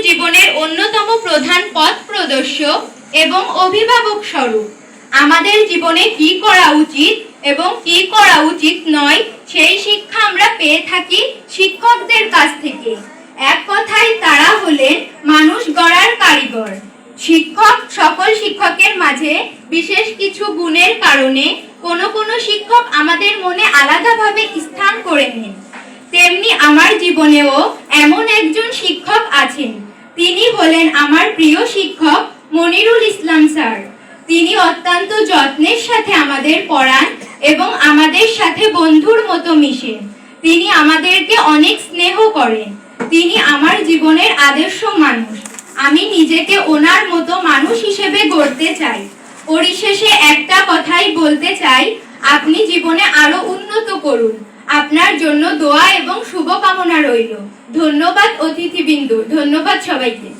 জীবনের অন্যতম প্রধান পথ প্রদর্শক এবং অভিভাবক স্বরূপ। আমাদের জীবনে কি করা উচিত এবং কি করা উচিত নয় সেই শিক্ষা আমরা পেয়ে থাকি শিক্ষকদের কাছ থেকে। এক কথায় তারা হলেন মানুষ গড়ার কারিগর। শিক্ষক সকল শিক্ষকের মাঝে বিশেষ কিছু গুণের কারণে কোনো শিক্ষক আমাদের মনে আলাদাভাবে স্থান করে নেন। তেমনি আমার জীবনেও এমন একজন শিক্ষক আছেন। তিনি হলেন আমার প্রিয় শিক্ষক মনিরুল ইসলাম স্যার। তিনি অত্যন্ত যত্নের সাথে আমাদের পড়ান এবং আমাদের সাথে বন্ধুর মতো মিশেন। তিনি আমাদেরকে অনেক স্নেহ করেন। তিনি আমার জীবনের আদর্শ মানুষ। আমি নিজেকে ওনার মতো মানুষ হিসেবে গড়তে চাই। পরিশেষে একটা কথাই বলতে চাই, আপনি জীবনে আরো উন্নত করুন। আপনার জন্য দোয়া এবং শুভকামনা রইল। ধন্যবাদ অতিথিবৃন্দ, ধন্যবাদ সবাইকে।